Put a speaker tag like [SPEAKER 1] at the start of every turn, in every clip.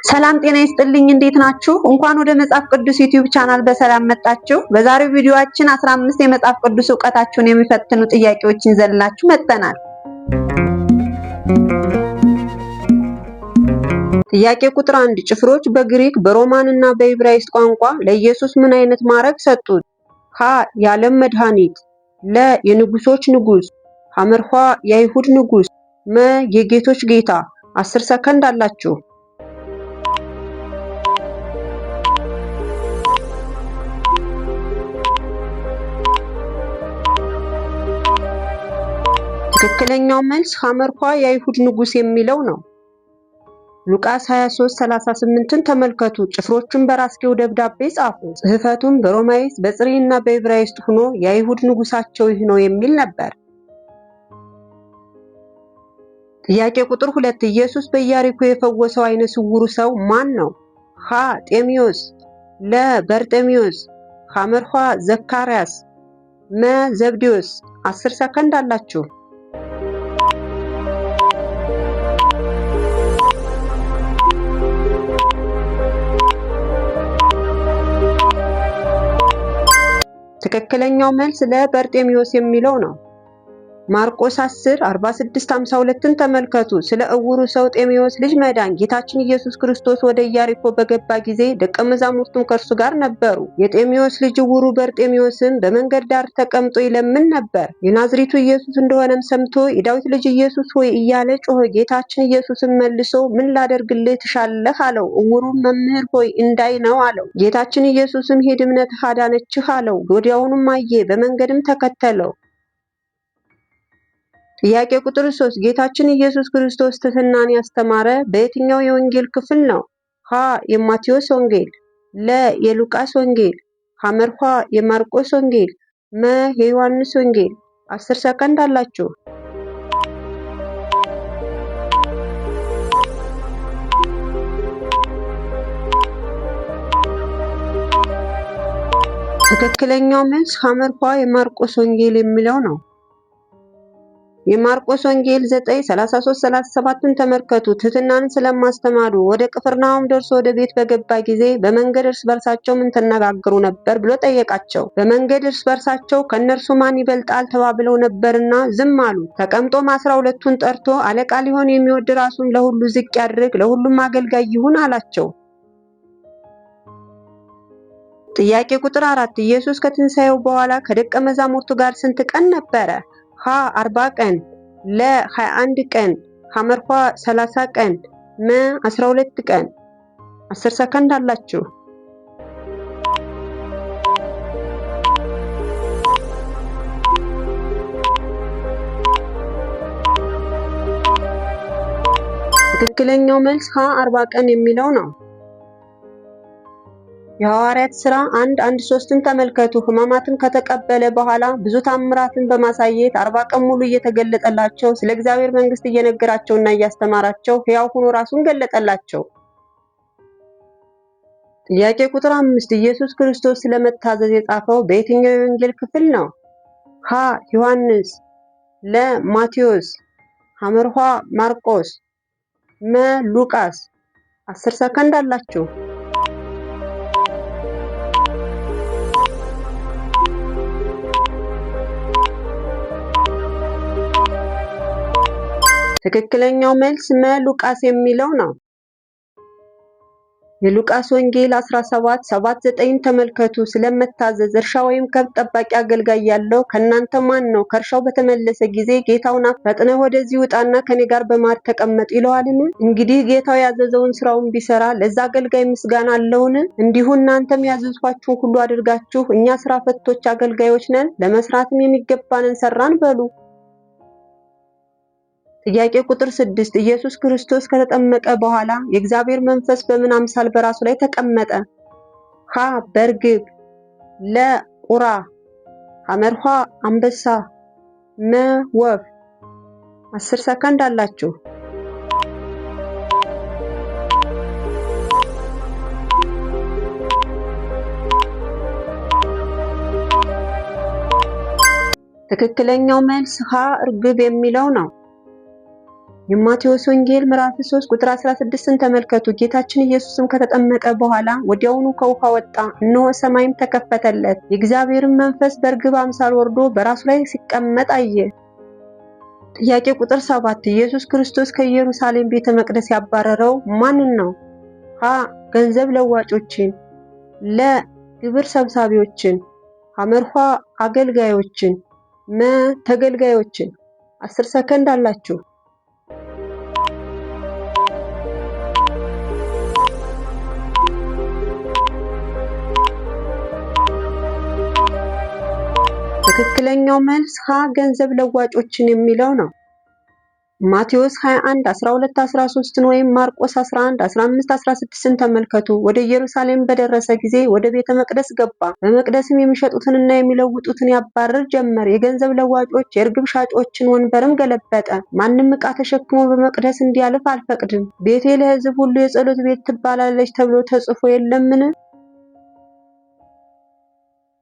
[SPEAKER 1] ሰላም ጤና ይስጥልኝ። እንዴት ናችሁ? እንኳን ወደ መጽሐፍ ቅዱስ ዩቲዩብ ቻናል በሰላም መጣችሁ። በዛሬው ቪዲዮአችን 15 የመጽሐፍ ቅዱስ ዕውቀታችሁን የሚፈትኑ ጥያቄዎችን ይዘንላችሁ መጥተናል። ጥያቄ ቁጥር 1 ጭፍሮች በግሪክ በሮማን እና በዕብራይስጥ ቋንቋ ለኢየሱስ ምን አይነት ማዕረግ ሰጡት? ሀ የዓለም መድኃኒት፣ ለ የንጉሶች ንጉስ፣ ሐመርኋ የአይሁድ ንጉስ፣ መ የጌቶች ጌታ። 10 ሰከንድ አላችሁ። ትክክለኛው መልስ ሐመርኋ የአይሁድ ንጉስ የሚለው ነው። ሉቃስ 23:38ን ተመልከቱ። ጭፍሮቹን በራስጌው ደብዳቤ ጻፉ። ጽሕፈቱም በሮማይስጥ በጽሪ እና በዕብራይስጥ ሆኖ የአይሁድ ንጉሳቸው ይህ ነው የሚል ነበር። ጥያቄ ቁጥር 2 ኢየሱስ በኢያሪኮ የፈወሰው አይነ ስውሩ ሰው ማን ነው? ሀ ጤሜዎስ፣ ለ በርጤሜዎስ፣ ሐመርኋ ዘካርያስ፣ መ ዘብዴዎስ። 10 ሰከንድ አላችሁ። ትክክለኛው መልስ ለበርጤሜዎስ የሚለው ነው። ማርቆስ 10:46-52ን ተመልከቱ። ስለ ዕውሩ ሰው ጤሜዎስ ልጅ መዳን ጌታችን ኢየሱስ ክርስቶስ ወደ ኢያሪኮ በገባ ጊዜ ደቀ መዛሙርቱም ከእርሱ ጋር ነበሩ። የጤሜዎስ ልጅ ዕውሩ በርጤሜዎስም በመንገድ ዳር ተቀምጦ ይለምን ነበር። የናዝሬቱ ኢየሱስ እንደሆነም ሰምቶ የዳዊት ልጅ ኢየሱስ ሆይ እያለ ጮኸ። ጌታችን ኢየሱስም መልሶ ምን ላደርግልህ ትሻለህ አለው። ዕውሩም መምህር ሆይ እንዳይ ነው አለው። ጌታችን ኢየሱስም ሂድ እምነትህ አዳነችህ አለው። ወዲያውኑም አየ፣ በመንገድም ተከተለው። ጥያቄ ቁጥር 3 ጌታችን ኢየሱስ ክርስቶስ ትሕትናን ያስተማረ በየትኛው የወንጌል ክፍል ነው? ሀ የማቴዎስ ወንጌል፣ ለ የሉቃስ ወንጌል፣ ሐመርኋ የማርቆስ ወንጌል፣ መ የዮሐንስ ወንጌል። 10 ሰከንድ አላችሁ። ትክክለኛው መልስ ሐመርኋ የማርቆስ ወንጌል የሚለው ነው። የማርቆስ ወንጌል 9:33-37ን ተመልከቱ። ትሕትናን ስለማስተማሩ ወደ ቅፍርናሆም ደርሶ ወደ ቤት በገባ ጊዜ በመንገድ እርስ በርሳቸው ምን ተነጋገሩ ነበር ብሎ ጠየቃቸው። በመንገድ እርስ በርሳቸው ከእነርሱ ማን ይበልጣል ተባብለው ነበርና ዝም አሉ። ተቀምጦም 12ቱን ጠርቶ አለቃ ሊሆን የሚወድ ራሱን ለሁሉ ዝቅ ያድርግ፣ ለሁሉም አገልጋይ ይሁን አላቸው። ጥያቄ ቁጥር 4 ኢየሱስ ከትንሣኤው በኋላ ከደቀ መዛሙርቱ ጋር ስንት ቀን ነበረ? ሀ 40 ቀን፣ ለ 21 ቀን፣ ሐመርኋ 30 ቀን፣ መ 12 ቀን። 10 ሰከንድ አላችሁ። ትክክለኛው መልስ ሀ 40 ቀን የሚለው ነው። የሐዋርያት ሥራ 1:1-3ን ተመልከቱ። ሕማማትን ከተቀበለ በኋላ ብዙ ታምራትን በማሳየት 40 ቀን ሙሉ እየተገለጠላቸው ስለ እግዚአብሔር መንግሥት እየነገራቸውና እያስተማራቸው ሕያው ሆኖ ራሱን ገለጠላቸው። ጥያቄ ቁጥር 5 ኢየሱስ ክርስቶስ ስለመታዘዝ የጻፈው በየትኛው የወንጌል ክፍል ነው? ሀ ዮሐንስ፣ ለ ማቴዎስ፣ ሐመርኋ ማርቆስ፣ መ ሉቃስ። 10 ሰከንድ አላችሁ። ትክክለኛው መልስ መ ሉቃስ የሚለው ነው። የሉቃስ ወንጌል 17:7-9ን ተመልከቱ። ስለመታዘዝ እርሻ ወይም ከብት ጠባቂ አገልጋይ ያለው ከእናንተ ማን ነው? ከእርሻው በተመለሰ ጊዜ ጌታውን ፈጥነህ ወደዚህ ውጣና ከኔ ጋር በማዕድ ተቀመጥ ይለዋልን? እንግዲህ ጌታው ያዘዘውን ስራውን ቢሰራ ለዛ አገልጋይ ምስጋና አለውን? እንዲሁ እናንተም ያዘዝኋችሁን ሁሉ አድርጋችሁ እኛ ስራ ፈቶች አገልጋዮች ነን፣ ለመስራትም የሚገባንን ሰራን በሉ። ጥያቄ ቁጥር 6 ኢየሱስ ክርስቶስ ከተጠመቀ በኋላ የእግዚአብሔር መንፈስ በምን አምሳል በራሱ ላይ ተቀመጠ? ሀ በርግብ፣ ለ ቁራ፣ ሐመርኋ አንበሳ፣ መ ወፍ። 10 ሰከንድ አላችሁ። ትክክለኛው መልስ ሀ እርግብ የሚለው ነው። የማቴዎስ ወንጌል ምዕራፍ 3 ቁጥር 16ን ተመልከቱ። ጌታችን ኢየሱስም ከተጠመቀ በኋላ ወዲያውኑ ከውሃ ወጣ፣ እነሆ ሰማይም ተከፈተለት፣ የእግዚአብሔርን መንፈስ በርግብ አምሳል ወርዶ በራሱ ላይ ሲቀመጥ አየ። ጥያቄ ቁጥር 7 ኢየሱስ ክርስቶስ ከኢየሩሳሌም ቤተ መቅደስ ያባረረው ማንን ነው? ሀ ገንዘብ ለዋጮችን፣ ለ ግብር ሰብሳቢዎችን፣ ሐመርኋ አገልጋዮችን፣ መ ተገልጋዮችን። 10 ሰከንድ አላችሁ። ትክክለኛው መልስ ሀ ገንዘብ ለዋጮችን የሚለው ነው። ማቴዎስ 21 12 13ን ወይም ማርቆስ 11 15 16ን ተመልከቱ። ወደ ኢየሩሳሌም በደረሰ ጊዜ ወደ ቤተ መቅደስ ገባ። በመቅደስም የሚሸጡትንና የሚለውጡትን ያባርር ጀመር። የገንዘብ ለዋጮች የርግብ ሻጮችን ወንበርም ገለበጠ። ማንም ዕቃ ተሸክሞ በመቅደስ እንዲያልፍ አልፈቅድም፣ ቤቴ ለሕዝብ ሁሉ የጸሎት ቤት ትባላለች ተብሎ ተጽፎ የለምን?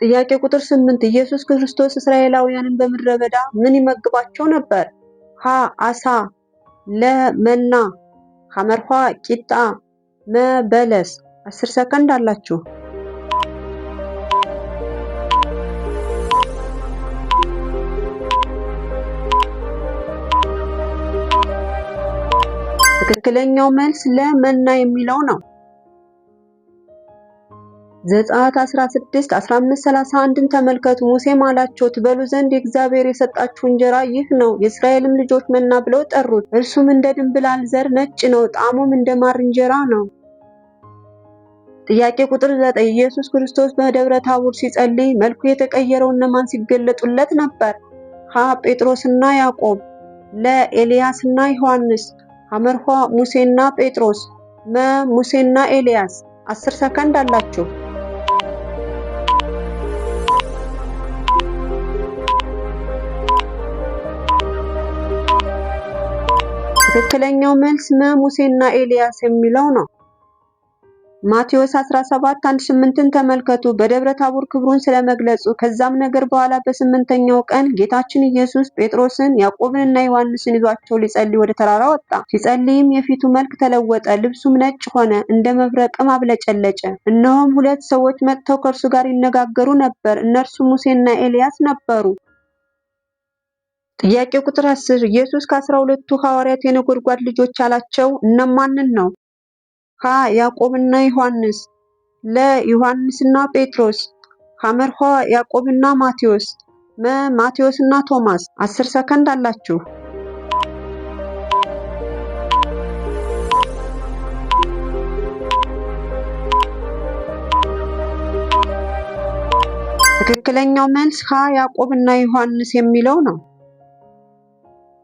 [SPEAKER 1] ጥያቄ ቁጥር 8 ኢየሱስ ክርስቶስ እስራኤላውያንን በምድረ በዳ ምን ይመግባቸው ነበር? ሀ አሳ፣ ለ መና፣ ሐመርኋ ቂጣ፣ መ በለስ። 10 ሰከንድ አላችሁ። ትክክለኛው መልስ ለመና የሚለው ነው። ዘጸአት 16 15 31ን ተመልከቱ። ሙሴም አላቸው ትበሉ ዘንድ እግዚአብሔር የሰጣችሁ እንጀራ ይህ ነው። የእስራኤልም ልጆች መና ብለው ጠሩት። እርሱም እንደ ድንብላል ዘር ነጭ ነው፣ ጣዕሙም እንደ ማር እንጀራ ነው። ጥያቄ ቁጥር 9 ኢየሱስ ክርስቶስ በደብረ ታቦር ሲጸልይ መልኩ የተቀየረው እነማን ሲገለጡለት ነበር? ሀ ጴጥሮስና ያዕቆብ፣ ለ ኤልያስና ዮሐንስ፣ ሐመርኋ ሙሴና ጴጥሮስ፣ መ ሙሴና ኤልያስ። 10 ሰከንድ አላችሁ። ትክክለኛው መልስ መ ሙሴና ኤልያስ የሚለው ነው። ማቴዎስ 17 1-8ን ተመልከቱ። በደብረ ታቦር ክብሩን ስለመግለጹ ከዛም ነገር በኋላ በስምንተኛው ቀን ጌታችን ኢየሱስ ጴጥሮስን ያዕቆብንና ዮሐንስን ይዟቸው ሊጸልይ ወደ ተራራ ወጣ። ሲጸልይም የፊቱ መልክ ተለወጠ፣ ልብሱም ነጭ ሆነ፣ እንደ መብረቅም አብለጨለጨ። እነሆም 2 ሰዎች መጥተው ከእርሱ ጋር ይነጋገሩ ነበር። እነርሱም ሙሴና ኤልያስ ነበሩ። ጥያቄ ቁጥር 10 ኢየሱስ ከ12ቱ ሐዋርያት የነጎድጓድ ልጆች ያላቸው እነማንን ነው? ሀ ያዕቆብና ዮሐንስ፣ ለ ዮሐንስና ጴጥሮስ፣ ሐመርኋ ያዕቆብና ማቴዎስ፣ መ ማቴዎስና ቶማስ። 10 ሰከንድ አላችሁ። ትክክለኛው መልስ ሀ ያዕቆብና ዮሐንስ የሚለው ነው።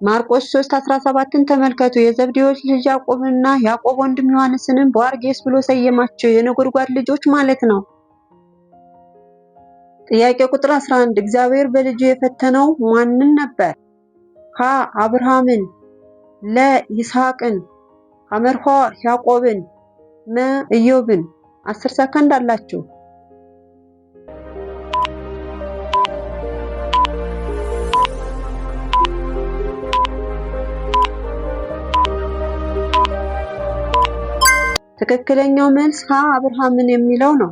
[SPEAKER 1] ማርቆስ 3:17ን ተመልከቱ። የዘብዴዎስ ልጅ ያዕቆብንና ያዕቆብ ወንድም ዮሐንስንም ቦአርጌስ ብሎ ሰየማቸው፣ የነጎድጓድ ልጆች ማለት ነው። ጥያቄ ቁጥር 11 እግዚአብሔር በልጁ የፈተነው ማንን ነበር? ሀ አብርሃምን፣ ለ ይስሐቅን፣ ሐመርኋ ያዕቆብን፣ መ ኢዮብን። 10 ሰከንድ አላችሁ። ትክክለኛው መልስ ሀ አብርሃምን የሚለው ነው።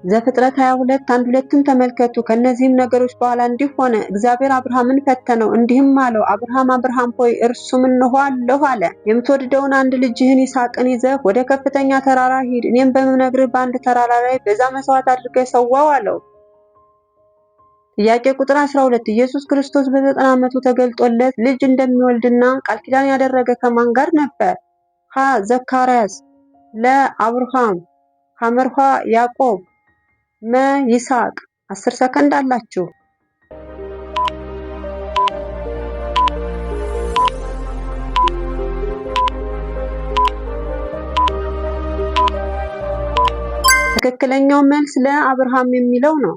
[SPEAKER 1] ዘፍጥረት 22:1-2ን ተመልከቱ። ከነዚህም ነገሮች በኋላ እንዲህ ሆነ፣ እግዚአብሔር አብርሃምን ፈተነው እንዲህም አለው፣ አብርሃም አብርሃም ሆይ፣ እርሱም እነሆ አለሁ አለ። የምትወድደውን አንድ ልጅህን ይስሐቅን ይዘህ ወደ ከፍተኛ ተራራ ሂድ፣ እኔም በምነግርህ በአንድ ተራራ ላይ በዛ መስዋዕት አድርገህ ሰዋው አለው። ጥያቄ ቁጥር 12 ኢየሱስ ክርስቶስ በ90 ዓመቱ ተገልጦለት ልጅ እንደሚወልድና ቃል ኪዳን ያደረገ ከማን ጋር ነበር? ሀ ዘካርያስ፣ ለ አብርሃም፣ ሐመርኋ ያዕቆብ፣ መ ይስሐቅ። 10 ሰከንድ አላችሁ። ትክክለኛው መልስ ለአብርሃም የሚለው ነው።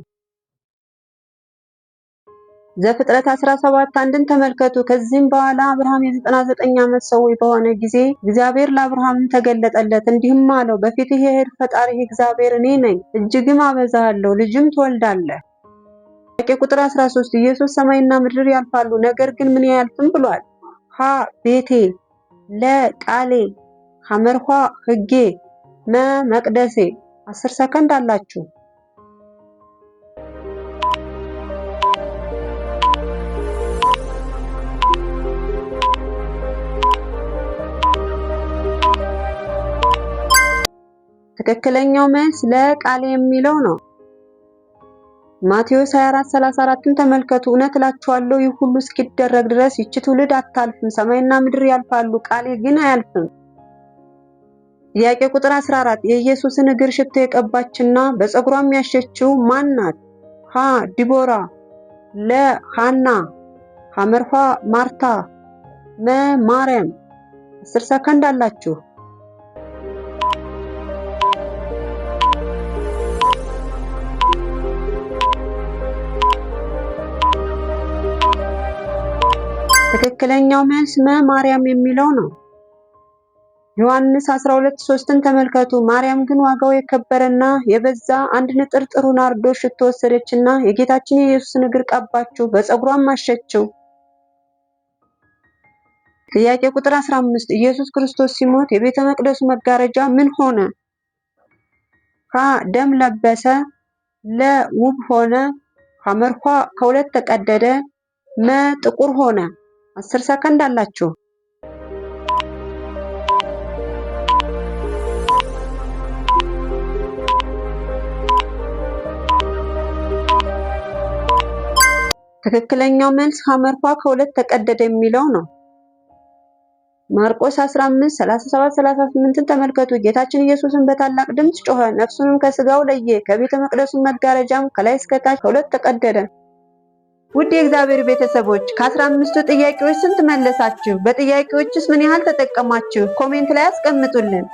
[SPEAKER 1] ዘፍጥረት 17:1ን ተመልከቱ። ከዚህም በኋላ አብርሃም የ99 ዓመት ሰው በሆነ ጊዜ እግዚአብሔር ለአብርሃም ተገለጠለት እንዲህም አለው፣ በፊትህ የሄድሁ ፈጣሪህ እግዚአብሔር እኔ ነኝ፣ እጅግም አበዛሃለሁ፣ ልጅም ትወልዳለህ። ጥያቄ ቁጥር 13 ኢየሱስ ሰማይና ምድር ያልፋሉ ነገር ግን ምን አያልፍም ብሏል? ሀ ቤቴ፣ ለ ቃሌ፣ ሐመርኋ ሕጌ፣ መ መቅደሴ። 10 ሰከንድ አላችሁ። ትክክለኛው መልስ ለቃሌ የሚለው ነው። ማቴዎስ 24:34ን ተመልከቱ። እውነት እላችኋለሁ ይህ ሁሉ እስኪደረግ ድረስ ይህች ትውልድ አታልፍም። ሰማይና ምድር ያልፋሉ፣ ቃሌ ግን አያልፍም። ጥያቄ ቁጥር 14 የኢየሱስን እግር ሽቶ የቀባችና በፀጉሯም ያሸችው ማን ናት? ሀ ዲቦራ፣ ለ ሐና፣ ሐመርኋ ማርታ፣ መ ማርያም። 10 ሰከንድ አላችሁ። ትክክለኛው መልስ መ ማርያም የሚለው ነው። ዮሐንስ 12:3ን ተመልከቱ። ማርያም ግን ዋጋው የከበረና የበዛ አንድ ንጥር ጥሩ ናርዶስ ሽቶ ወሰደችና የጌታችን የኢየሱስን እግር ቀባችው፣ በፀጉሯም አሸችው። ጥያቄ ቁጥር 15 ኢየሱስ ክርስቶስ ሲሞት የቤተ መቅደሱ መጋረጃ ምን ሆነ? ሀ ደም ለበሰ፣ ለ ውብ ሆነ፣ ሐመርኋ ከሁለት ተቀደደ፣ መ ጥቁር ሆነ። 10 ሰከንድ አላችሁ። ትክክለኛው መልስ ሐመርኋ ከሁለት ተቀደደ የሚለው ነው። ማርቆስ 15:37-38ን ተመልከቱ። ጌታችን ኢየሱስን በታላቅ ድምፅ ጮኸ፣ ነፍሱንም ከሥጋው ለየ፣ ከቤተ መቅደሱ መጋረጃም ከላይ እስከ ታች ከሁለት ተቀደደ። ውድ የእግዚአብሔር ቤተሰቦች ከ15ቱ ጥያቄዎች ስንት መለሳችሁ? በጥያቄዎችስ ምን ያህል ተጠቀማችሁ? ኮሜንት ላይ አስቀምጡልን።